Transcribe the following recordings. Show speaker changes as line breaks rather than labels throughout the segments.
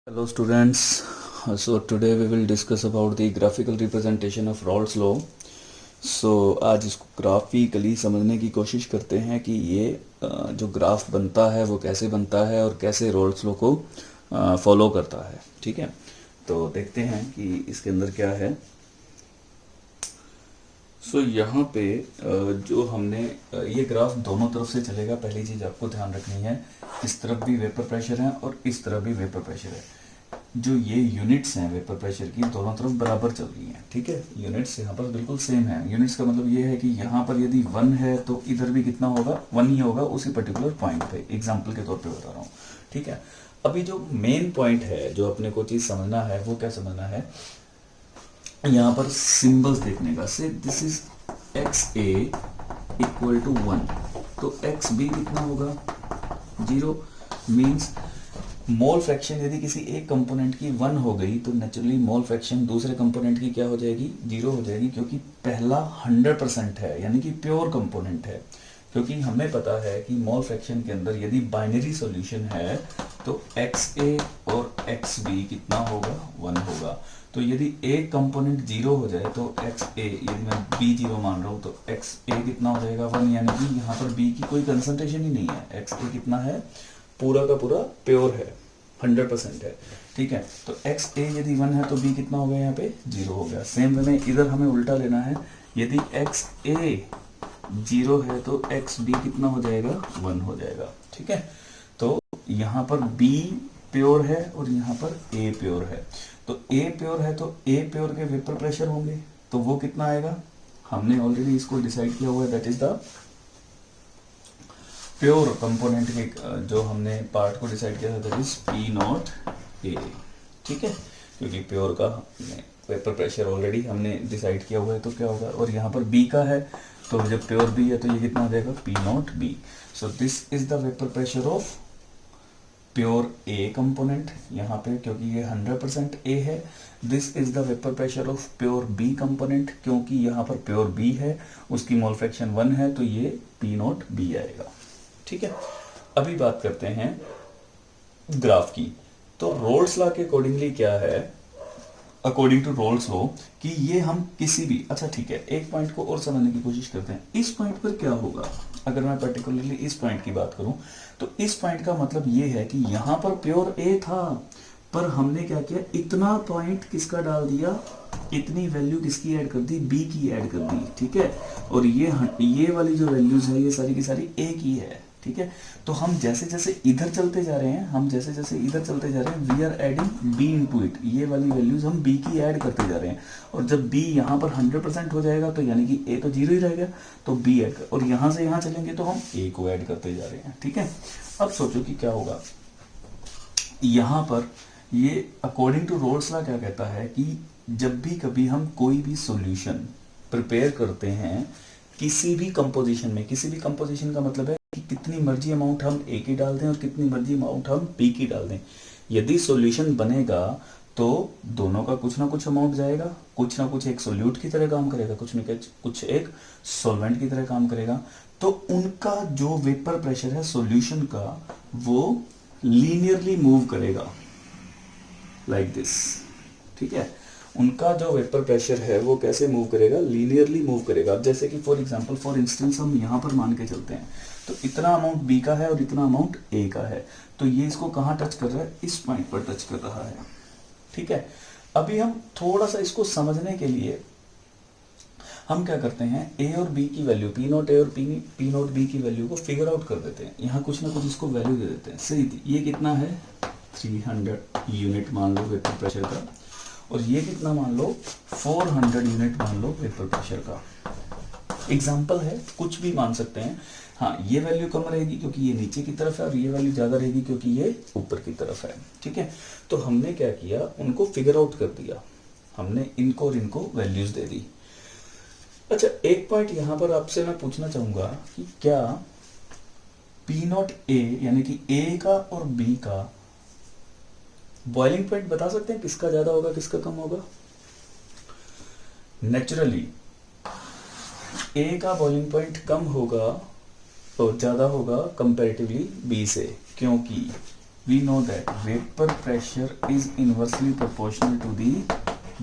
Hello students, so today we will discuss about the graphical representation of Rolle's law. So आज इसको graphically समझने की कोशिश करते हैं कि ये जो ग्राफ बनता है वो कैसे बनता है और कैसे रोल्स लॉ को फॉलो करता है। ठीक है, तो देखते हैं कि इसके अंदर क्या है। सो यहाँ पे जो हमने ये ग्राफ दोनों तरफ से चलेगा। पहली चीज़ आपको ध्यान रखनी है, इस तरफ भी वेपर प्रेशर है और इस तरफ भी वेपर प्रेशर है। जो ये यूनिट्स हैं वेपर प्रेशर की, दोनों तरफ बराबर चल रही हैं। ठीक है, यूनिट्स यहाँ पर बिल्कुल सेम है। यूनिट्स का मतलब ये है कि यहाँ पर यदि 1 है तो इधर भी कितना होगा, 1 ही होगा उसी पर्टिकुलर पॉइंट पे। एग्जाम्पल के तौर पे बता रहा हूँ। ठीक है, अभी जो मेन पॉइंट है, जो अपने को चीज़ समझना है, वो क्या समझना है, यहाँ पर सिंबल्स देखने का। So this is x A equal to 1, तो एक्स बी कितना होगा, 0। मीन्स मोल फ्रैक्शन यदि किसी एक कंपोनेंट की 1 हो गई तो नेचुरली मोल फ्रैक्शन दूसरे कंपोनेंट की क्या हो जाएगी, 0 हो जाएगी, क्योंकि पहला 100% है, यानी कि प्योर कंपोनेंट है। क्योंकि हमें पता है कि मोल फ्रैक्शन के अंदर यदि बाइनरी सॉल्यूशन है तो एक्स ए और एक्स बी कितना होगा, 1 होगा। तो यदि एक कंपोनेंट 0 हो जाए तो एक्स ए, यदि मैं बी 0 मान रहा हूँ तो एक्स ए कितना हो जाएगा, 1, यानी कि यहाँ पर बी की कोई कंसंट्रेशन ही नहीं है। एक्स ए कितना है, पूरा का पूरा प्योर है, 100% है। ठीक है, तो एक्स ए यदि 1 है तो बी कितना हो गया, यहाँ पे 0 हो गया। सेम वे में इधर हमें उल्टा लेना है, यदि एक्स ए 0 है तो एक्स बी कितना हो जाएगा, 1 हो जाएगा। ठीक है, तो यहाँ पर बी प्योर है और यहाँ पर ए प्योर है। तो ए प्योर है तो ए प्योर के वेपर प्रेशर होंगे, तो वो कितना आएगा, हमने ऑलरेडी इसको डिसाइड किया हुआ है, that is the pure component के जो हमने पार्ट को डिसाइड किया था, दैट इज पी नॉट ए। ठीक है, क्योंकि प्योर का वेपर प्रेशर ऑलरेडी हमने डिसाइड किया हुआ है, तो क्या होगा, और यहाँ पर बी का है, तो जब प्योर बी है तो ये कितना हो जाएगा, P not B. So this is the vapour pressure of pure A component यहाँ पे, क्योंकि ये 100% ए है। This is the vapour pressure of pure B component, क्योंकि यहाँ पर प्योर बी है, उसकी मोल फ्रैक्शन 1 है, तो ये पी नॉट बी आएगा। ठीक है, अभी बात करते हैं ग्राफ की। तो रोल्स लॉ के अकॉर्डिंगली क्या है, अकॉर्डिंग टू रोल्स लॉ, कि ये हम किसी भी, अच्छा ठीक है, एक पॉइंट को और समझने की कोशिश करते हैं। इस पॉइंट पर क्या होगा, अगर मैं पर्टिकुलरली इस पॉइंट की बात करूं, तो इस पॉइंट का मतलब ये है कि यहां पर प्योर ए था, पर हमने क्या किया, इतना पॉइंट किसका डाल दिया, इतनी वैल्यू किसकी ऐड कर दी, बी की ऐड कर दी। ठीक है, और ये वाली जो वैल्यूज है ये सारी की सारी ए की है। ठीक है, तो हम जैसे जैसे इधर चलते जा रहे हैं, we are adding B into it. ये वाली वैल्यूज हम बी की ऐड करते जा रहे हैं, और जब बी यहाँ पर 100% हो जाएगा तो यानी कि ए तो 0 ही रह गया, तो बी ऐड कर, और यहाँ से यहाँ चलेंगे तो हम ए को ऐड करते जा रहे हैं। ठीक है, अब सोचो कि क्या होगा यहाँ पर। ये अकॉर्डिंग टू रोल्स लॉ क्या कहता है कि जब भी कभी हम कोई भी सॉल्यूशन प्रिपेयर करते हैं किसी भी कंपोजिशन में, किसी भी कंपोजिशन का मतलब है कि कितनी मर्जी अमाउंट हम ए की डाल दें और कितनी मर्जी अमाउंट हम बी की डाल दें, यदि सॉल्यूशन बनेगा तो दोनों का कुछ ना कुछ अमाउंट जाएगा, कुछ ना कुछ एक सोल्यूट की तरह काम करेगा, कुछ ना कुछ एक सॉल्वेंट की तरह काम करेगा। तो उनका जो वेपर प्रेशर है सॉल्यूशन का, वो लीनियरली मूव करेगा लाइक दिस। ठीक है, उनका जो वेपर प्रेशर है वो कैसे मूव करेगा, लीनियरली मूव करेगा। अब जैसे कि फॉर इंस्टेंस हम यहाँ पर मान के चलते हैं, तो इतना अमाउंट बी का है और इतना अमाउंट ए का है, तो ये इसको कहाँ टच कर रहा है, इस पॉइंट पर टच कर रहा है। ठीक है, अभी हम थोड़ा सा इसको समझने के लिए हम क्या करते हैं, ए और बी की वैल्यू, पी नॉट ए और पी नॉट बी की वैल्यू को फिगर आउट कर देते हैं। यहाँ कुछ ना कुछ इसको वैल्यू दे देते हैं। सही, ये कितना है, 300 यूनिट मान लो वेपर प्रेशर का, और ये कितना मान लो, 400 यूनिट मान लो वेपर प्रेशर का। एग्जाम्पल है, कुछ भी मान सकते हैं। हाँ, ये वैल्यू कम रहेगी क्योंकि ये नीचे की तरफ है, और ये वैल्यू ज्यादा रहेगी क्योंकि ये ऊपर की तरफ है। ठीक है, तो हमने क्या किया, उनको फिगर आउट कर दिया, हमने इनको और इनको वैल्यूज दे दी। अच्छा, एक पॉइंट यहां पर आपसे मैं पूछना चाहूंगा कि क्या पी नॉट ए यानी कि ए का और बी का बॉइलिंग पॉइंट बता सकते हैं, किसका ज्यादा होगा किसका कम होगा? नेचुरली ए का बॉइलिंग पॉइंट कम होगा और ज्यादा होगा कंपैरेटिवली बी से, क्योंकि we know that vapor pressure is inversely proportional to the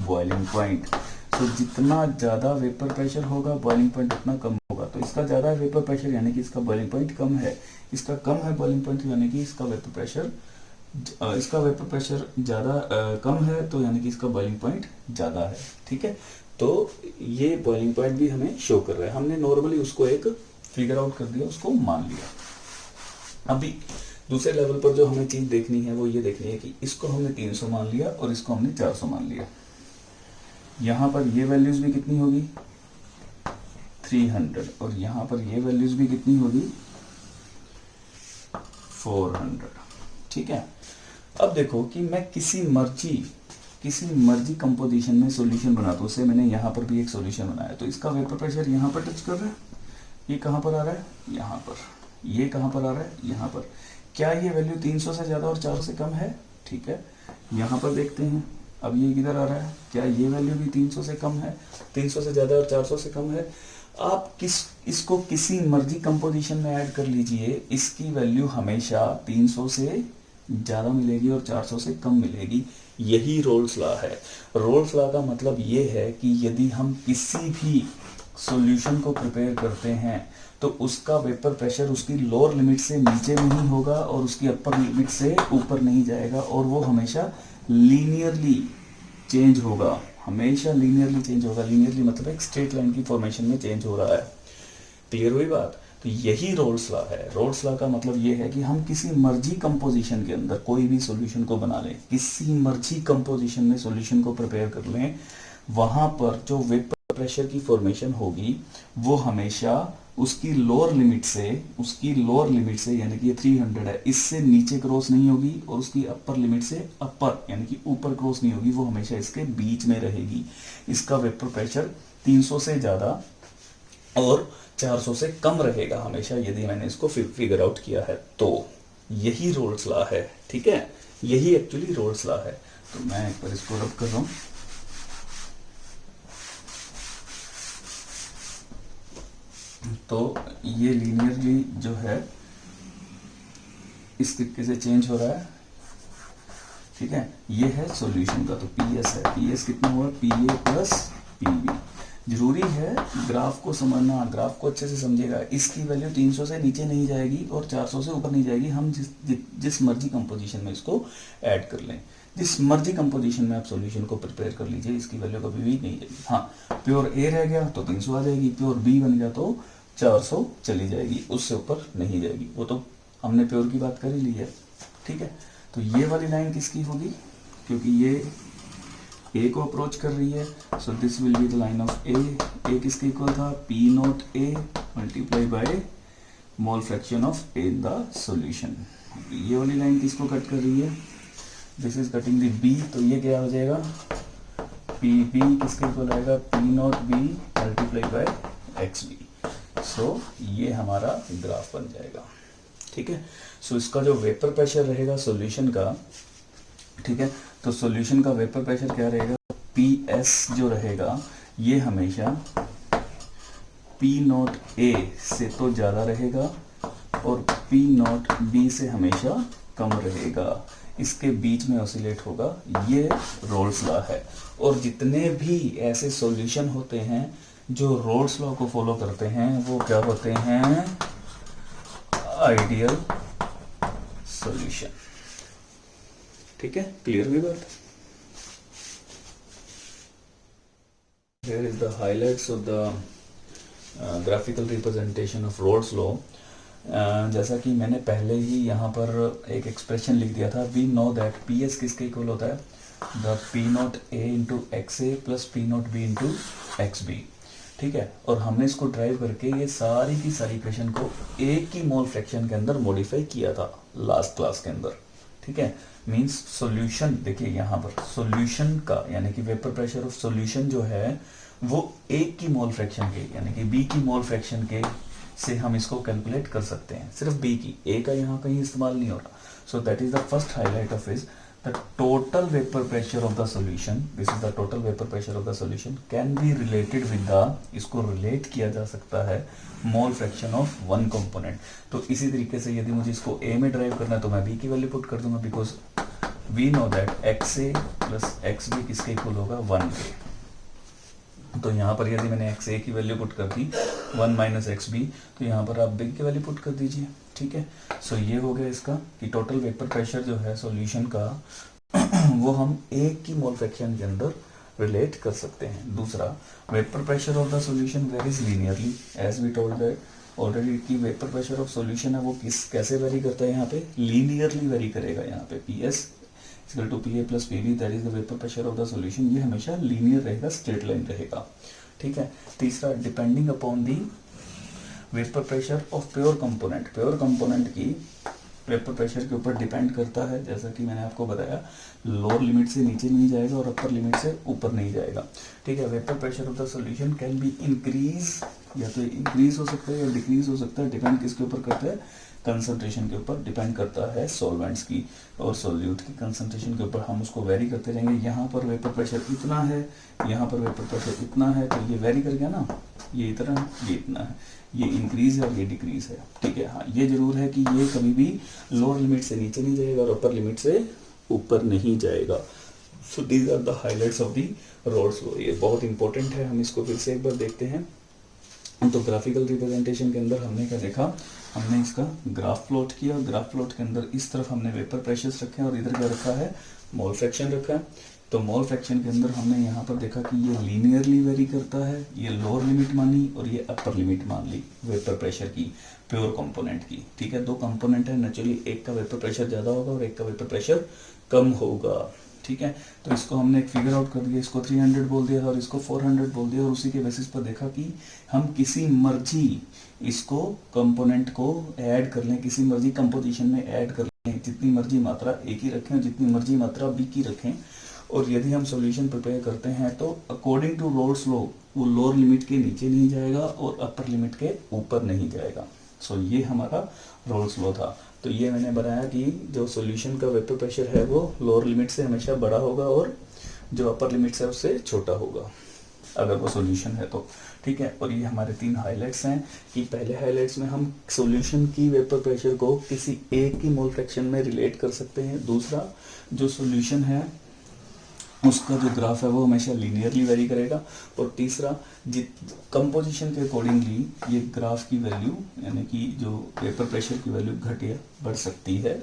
boiling point. So जितना ज़्यादा वेपर प्रेशर होगा बॉइलिंग पॉइंट उतना कम होगा. तो इसका ज़्यादा वेपर प्रेशर यानी कि इसका बॉइलिंग पॉइंट कम है, इसका कम है बॉइलिंग पॉइंट यानी कि इसका वेपर प्रेशर ज़्यादा कम है, तो यानी कि इसका बॉइलिंग पॉइंट ज़्यादा है. ठीक है, तो ये बॉइलिंग पॉइंट भी हमें शो कर रहा है. हमने नॉर्मली उसको एक फिगर आउट कर दिया, उसको मान लिया. अभी दूसरे लेवल पर जो हमें चीज़ देखनी है वो ये देखनी है कि इसको हमने 300 मान लिया और इसको हमने 400 मान लिया. यहाँ पर ये वैल्यूज भी कितनी होगी 300 और यहाँ पर ये वैल्यूज भी कितनी होगी 400. ठीक है, अब देखो कि मैं किसी मर्जी कंपोजिशन में सॉल्यूशन बनाता हूँ. उससे मैंने यहाँ पर भी एक सॉल्यूशन बनाया, तो इसका वेपर प्रेशर यहाँ पर टच कर रहा है. ये कहाँ पर आ रहा है, यहाँ पर. ये कहाँ पर आ रहा है, यहाँ पर. क्या ये वैल्यू 300 से ज़्यादा और 400 से कम है? ठीक है, यहाँ पर देखते हैं. अब ये किधर आ रहा है, क्या ये वैल्यू भी 300 से कम है, 300 से ज़्यादा और 400 से कम है? आप इसको किसी मर्जी कंपोजिशन में ऐड कर लीजिए, इसकी वैल्यू हमेशा 300 से ज़्यादा मिलेगी और 400 से कम मिलेगी. यही रोल्स लॉ है. रोल्स लॉ का मतलब ये है कि यदि हम किसी भी सॉल्यूशन को प्रिपेयर करते हैं तो उसका वेपर प्रेशर उसकी लोअर लिमिट से नीचे नहीं होगा और उसकी अपर लिमिट से ऊपर नहीं जाएगा, और वो हमेशा लीनियरली चेंज होगा. हमेशा लीनियरली चेंज होगा. लीनियरली मतलब एक स्ट्रेट लाइन की फॉर्मेशन में चेंज हो रहा है. क्लियर हुई बात? तो यही रोल्स लॉ है. रोल्स लॉ का मतलब ये है कि हम किसी मर्जी कंपोजिशन के अंदर कोई भी सॉल्यूशन को बना लें, किसी मर्जी कंपोजिशन में सॉल्यूशन को प्रिपेयर कर लें, वहां पर जो वेपर प्रेशर की फॉर्मेशन होगी वो हमेशा उसकी लोअर लिमिट से यानी कि ये 300 है, इससे नीचे क्रॉस नहीं होगी, और उसकी अपर लिमिट से अपर यानी कि ऊपर क्रॉस नहीं होगी, वो हमेशा इसके बीच में रहेगी. इसका वेपर प्रेशर 300 से ज़्यादा और 400 से कम रहेगा हमेशा, यदि मैंने इसको फिगर आउट किया है तो. यही रोल्स लॉ है. ठीक है, यही एक्चुअली रोल्स लॉ है. तो मैं एक बार इसको रब कर रहा हूँ. तो ये लीनियरली जो है इस तरीके से चेंज हो रहा है. ठीक है, ये है सॉल्यूशन का. तो PS है, PS कितना हुआ PA प्लस PB. जरूरी है ग्राफ को समझना, ग्राफ को अच्छे से समझिएगा. इसकी वैल्यू 300 से नीचे नहीं जाएगी और 400 से ऊपर नहीं जाएगी. हम जिस मर्जी कंपोजिशन में इसको ऐड कर लें, जिस मर्जी कंपोजिशन में आप सॉल्यूशन को प्रिपेयर कर लीजिए, इसकी वैल्यू कभी भी नहीं जाएगी. हाँ, प्योर A रह गया तो 300 आ जाएगी, प्योर B बन गया तो 400 चली जाएगी, उससे ऊपर नहीं जाएगी. वो तो हमने प्योर की बात कर ही ली है. ठीक है, तो ये वाली लाइन किसकी होगी, क्योंकि ये A को अप्रोच कर रही है. So this will be the line of A किसके इक्वल था, P0A multiply by mole fraction of A in the solution. ये वाली लाइन किसको कट कर रही है, this is cutting the B. तो ये क्या हो जाएगा, PB किसके इक्वल आएगा, P0B मल्टीप्लाई बाय XB. सो ये हमारा ग्राफ बन जाएगा. ठीक है, सो इसका जो वेपर प्रेशर रहेगा सॉल्यूशन का, ठीक है, तो सॉल्यूशन का वेपर प्रेशर क्या रहेगा, PS जो रहेगा ये हमेशा P0A से तो ज़्यादा रहेगा और P0B से हमेशा कम रहेगा. इसके बीच में ऑसिलेट होगा. ये रोल्स लॉ है. और जितने भी ऐसे सॉल्यूशन होते हैं जो रोल्स लॉ को फॉलो करते हैं वो क्या होते हैं, आइडियल सॉल्यूशन. ठीक है, क्लियर हुई बात. Here is the highlights of the graphical representation of Rolle's law. जैसा कि मैंने पहले ही यहाँ पर एक एक्सप्रेशन लिख दिया था. वी नो दैट PS किसके इक्वल होता है, the P0A into XA plus P0B into XB. ठीक है, और हमने इसको ड्राइव करके ये सारी की सारी इक्वेशन को एक ही मोल फ्रैक्शन के अंदर मॉडिफाई किया था लास्ट क्लास के अंदर. ठीक है, मींस सॉल्यूशन, देखिए यहाँ पर सॉल्यूशन का यानी कि वेपर प्रेशर ऑफ सॉल्यूशन जो है वो एक की मोल फ्रैक्शन के यानी कि B की मोल फ्रैक्शन के से हम इसको कैलकुलेट कर सकते हैं. सिर्फ B की, A का यहाँ कहीं इस्तेमाल नहीं हो रहा. So that is the first highlight of is the total vapour pressure of the solution, this is the total vapour pressure of the solution, can be related with the, इसको relate किया जा सकता है mole fraction of one component. तो इसी तरीके से यदि मुझे इसको ए में ड्राइव करना है तो मैं बी की वैल्यू पुट कर दूंगा, because we know that x A plus x B किसके इक्वल होगा 1 के। तो यहाँ पर यदि मैंने एक्स ए की वैल्यू पुट कर दी 1 माइनस एक्स बी, तो यहाँ पर आप बी की वैल्यू पुट कर दीजिए, ठीक है। सो ये हो गया इसका कि टोटल वेपर प्रेशर जो है सॉल्यूशन का वो हम एक की मोल फ्रैक्शन के अंदर रिलेट कर सकते हैं। दूसरा, vapour pressure of the solution varies linearly, as we told that already कि वेपर प्रेशर ऑफ सॉल्यूशन है वो कैसे वेरी करता है, यहाँ पे लीनियरली वेरी करेगा। यहाँ पे P S equal to P A plus P B, that is the vapour pressure of the solution, ये हमेशा लीनियर रहेगा, स्ट्रेट लाइन रहेगा, ठीक है। तीसरा, depending upon the vapour pressure of pure component, pure component की वेपर प्रेशर के ऊपर डिपेंड करता है, जैसा कि मैंने आपको बताया लोअर लिमिट से नीचे नहीं जाएगा और अपर लिमिट से ऊपर नहीं जाएगा, ठीक है। Vapour pressure of the solution can be increase, या तो इंक्रीज हो सकता है या डिक्रीज हो सकता है, डिपेंड किसके ऊपर करता है, कंसंट्रेशन के ऊपर डिपेंड करता है, सॉल्वेंट्स की और सोल्यूट की कंसंट्रेशन के ऊपर हम उसको वेरी करते रहेंगे। यहाँ पर वेपर प्रेशर इतना है, यहाँ पर वेपर प्रेशर इतना है, तो ये वेरी कर गया ना, ये इतना है, ये इतना है, ये इंक्रीज है और ये डिक्रीज है, ठीक है। हाँ, ये जरूर है कि ये कभी भी लोअर लिमिट से नीचे नहीं जाएगा और अपर लिमिट से ऊपर नहीं जाएगा। So these are the highlights of the Raoult's law, ये बहुत इंपॉर्टेंट है। हम इसको फिर से एक बार देखते हैं। तो ग्राफिकल रिप्रेजेंटेशन के अंदर हमने क्या देखा, हमने इसका ग्राफ प्लॉट किया, ग्राफ प्लॉट के अंदर इस तरफ हमने वेपर प्रेशर्स रखे हैं और इधर क्या रखा है, मोल फ्रैक्शन रखा है। तो मोल फ्रैक्शन के अंदर हमने यहाँ पर देखा कि ये लीनियरली वेरी करता है, ये लोअर लिमिट मानी और ये अपर लिमिट मान ली वेपर प्रेशर की, प्योर कंपोनेंट की, ठीक है। दो कंपोनेंट है, नेचुरली एक का वेपर प्रेशर ज़्यादा होगा और एक का वेपर प्रेशर कम होगा, ठीक है। तो इसको हमने एक फिगर आउट कर दिया, इसको 300 बोल दिया और इसको 400 बोल दिया और उसी के बेसिस पर देखा कि हम किसी मर्जी इसको कंपोनेंट को ऐड कर लें, किसी मर्जी कंपोजिशन में ऐड कर लें, जितनी मर्जी मात्रा ए की रखें और जितनी मर्जी मात्रा बी की रखें, और यदि हम सॉल्यूशन प्रिपेयर करते हैं तो अकॉर्डिंग टू रोल्स लॉ वो लोअर लिमिट के नीचे नहीं जाएगा और अपर लिमिट के ऊपर नहीं जाएगा। सो ये हमारा रोल्स लॉ था। तो ये मैंने बनाया कि जो सॉल्यूशन का वेपर प्रेशर है वो लोअर लिमिट से हमेशा बड़ा होगा और जो अपर लिमिट से उससे छोटा होगा अगर वो सॉल्यूशन है तो, ठीक है। और ये हमारे 3 हाइलाइट्स हैं कि पहले हाइलाइट्स में हम सॉल्यूशन की वेपर प्रेशर को किसी एक की मोल फ्रैक्शन में रिलेट कर सकते हैं। दूसरा, जो सॉल्यूशन है उसका जो ग्राफ है वो हमेशा लीनियरली वेरी करेगा। और तीसरा, कंपोजिशन के अकॉर्डिंगली ये ग्राफ की वैल्यू यानी कि जो वेपर प्रेशर की वैल्यू घट या बढ़ सकती है,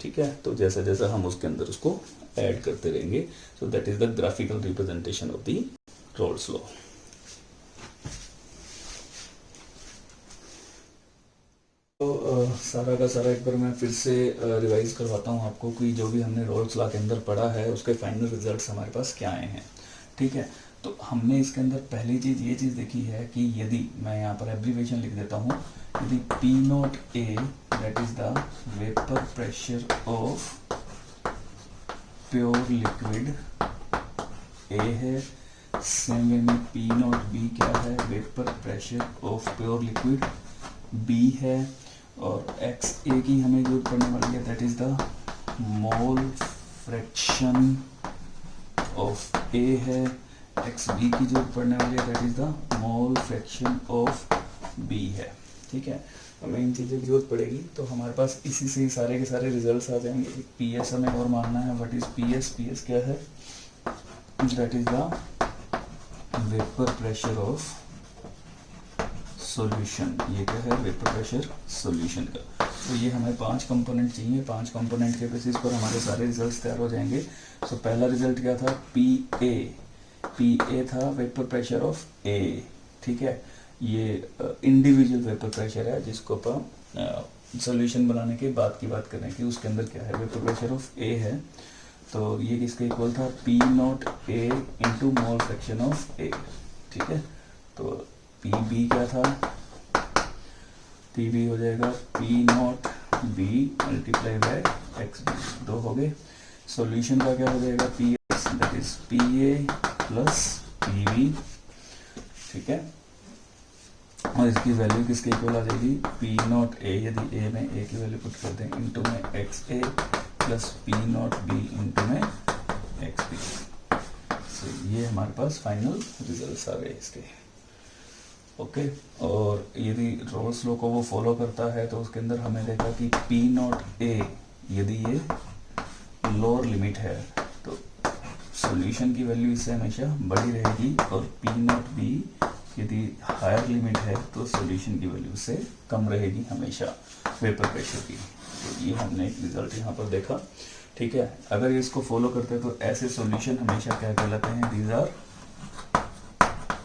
ठीक है। तो जैसा जैसा हम उसके अंदर उसको ऐड करते रहेंगे। So that is the graphical representation of the Raoult's law. तो सारा का सारा एक बार मैं फिर से रिवाइज करवाता हूँ आपको कि जो भी हमने रोल्स लॉ के अंदर पढ़ा है उसके फाइनल रिजल्ट्स हमारे पास क्या आए हैं, ठीक है। तो हमने इसके अंदर पहली चीज़ ये चीज़ देखी है कि यदि मैं यहाँ पर एब्रीवेशन लिख देता हूँ, यदि P not A that is the vapour pressure of pure liquid A है, सेम वे में P नॉट B क्या है, vapour pressure of pure liquid B है, और एक्स ए की हमें जो पढ़ने वाली है that is the mole fraction of A है, एक्स बी की जो पढ़ने वाली है that is the mole fraction of B है, ठीक है। हमें इन चीज़ों की जरूरत पड़ेगी तो हमारे पास इसी से ही सारे के सारे रिजल्ट्स आ जाएंगे। पी एस हमें और मानना है, what is P S, P S क्या है, that is the vapour pressure of solution, ये क्या है, वेपर प्रेशर सॉल्यूशन का। तो ये हमें 5 कंपोनेंट चाहिए, 5 कंपोनेंट के बेसिस पर हमारे सारे रिजल्ट्स तैयार हो जाएंगे। सो पहला रिजल्ट क्या था, पी ए था वेपर प्रेशर ऑफ ए, ठीक है। ये इंडिविजुअल वेपर प्रेशर है जिसको अपन सॉल्यूशन बनाने के बाद की बात करें कि उसके अंदर क्या है, वेपर प्रेशर ऑफ ए है। तो ये किसके इक्वल था, P naught A into mole fraction of A, ठीक है। तो पी बी क्या था, पी बी हो जाएगा P not B multiply by x B, 2 हो गए। सॉल्यूशन का क्या हो जाएगा, P S that is P A plus P B, ठीक है। और इसकी वैल्यू किसके इक्वल आ जाएगी, पी नॉट ए, यदि ए में ए की वैल्यू पुट कर दें, इंटू में x A plus P not B into में एक्स बी। सो ये हमारे पास फाइनल रिजल्ट्स आ गए इसके। ओके, और यदि रोल्स लॉ को वो फॉलो करता है तो उसके अंदर हमें देखा कि पी नॉट ए यदि ये लोअर लिमिट है तो सॉल्यूशन की वैल्यू इससे हमेशा बड़ी रहेगी, और पी नॉट बी यदि हायर लिमिट है तो सॉल्यूशन की वैल्यू से कम रहेगी हमेशा वेपर प्रेशर की। तो ये हमने एक रिजल्ट यहाँ पर देखा। ठीक है, अगर इसको फॉलो करते हैं तो ऐसे सॉल्यूशन हमेशा क्या कहलाते हैं, दीज आर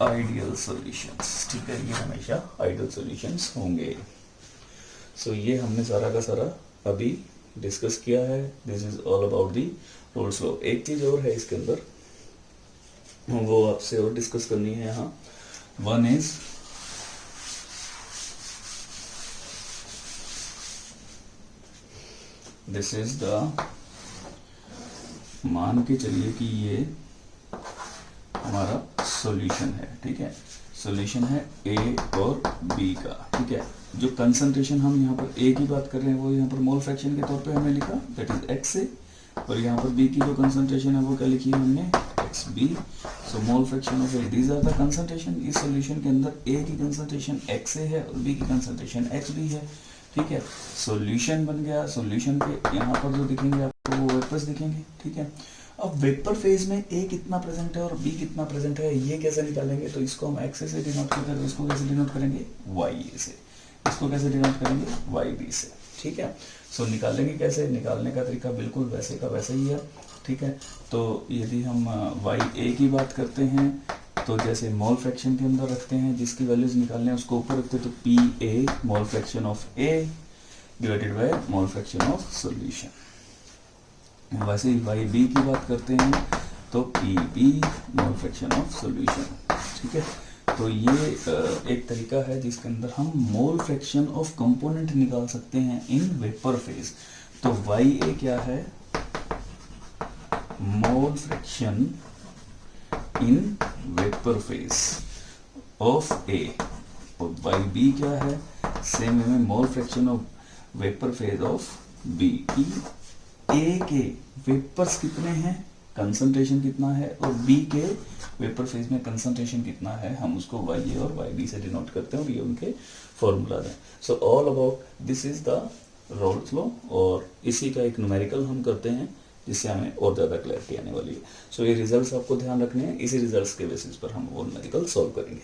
आइडियल सॉल्यूशंस। ठीक है, ये हमेशा आइडियल सॉल्यूशंस होंगे। सो ये हमने सारा का सारा अभी डिस्कस किया है। This is all about the roles law. एक चीज और है इसके अंदर, वो आपसे और डिस्कस करनी है यहाँ। One is this is the, मान के चलिए कि ये हमारा सॉल्यूशन है। ठीक है, सॉल्यूशन है ए और बी का। ठीक है, जो कंसंट्रेशन हम यहाँ पर ए की बात कर रहे हैं वो यहाँ पर मोल फ्रैक्शन के तौर पे हमने लिखा, दैट इज एक्स ए, और यहाँ पर बी की जो कंसंट्रेशन है वो क्या लिखी है हमने, x B. So mole fraction of A, these are the concentration. इस सॉल्यूशन के अंदर ए की कंसंट्रेशन एक्स ए है और बी की कंसंट्रेशन एक्स बी है। ठीक है, सॉल्यूशन बन गया। सॉल्यूशन के यहाँ पर जो दिखेंगे आपको वो वेपर्स दिखेंगे। ठीक है, अब वेपर फेज में ए कितना प्रेजेंट है और बी कितना प्रेजेंट है ये कैसे निकालेंगे, तो इसको हम एक्स से डिनोट करते हैं, तो इसको कैसे डिनोट करेंगे, वाई से। इसको कैसे डिनोट करेंगे, वाई बी से। ठीक है, सो निकालेंगे कैसे, निकालने का तरीका बिल्कुल वैसे का वैसे ही है। ठीक है, तो यदि हम वाई ए की बात करते हैं तो जैसे मोल फ्रैक्शन के अंदर रखते हैं, जिसकी वैल्यूज निकालने हैं उसको ऊपर रखते हैं, तो P A mole fraction of A divided by mole fraction of solution. वैसे ही वाई बी की बात करते हैं तो P B mole fraction of solution. ठीक है, तो ये एक तरीका है जिसके अंदर हम मोल फ्रैक्शन ऑफ कंपोनेंट निकाल सकते हैं इन वेपर फेज। तो वाई ए क्या है, mole fraction in vapour phase of A, और वाई बी क्या है, सेम में mole fraction of vapour phase of B. की ए के वेपर्स कितने हैं, कंसंट्रेशन कितना है, और बी के वेपर फेज में कंसंट्रेशन कितना है, हम उसको वाई ए और वाई बी से डिनोट करते हैं, और ये उनके फॉर्मूला हैं। So all about this is the Raoult's law, और इसी का एक न्यूमेरिकल हम करते हैं जिससे हमें और ज़्यादा क्लैरिटी आने वाली है। सो ये रिजल्ट्स आपको ध्यान रखने हैं, इसी रिजल्ट्स के बेसिस पर हम वो न्यूमेरिकल सॉल्व करेंगे।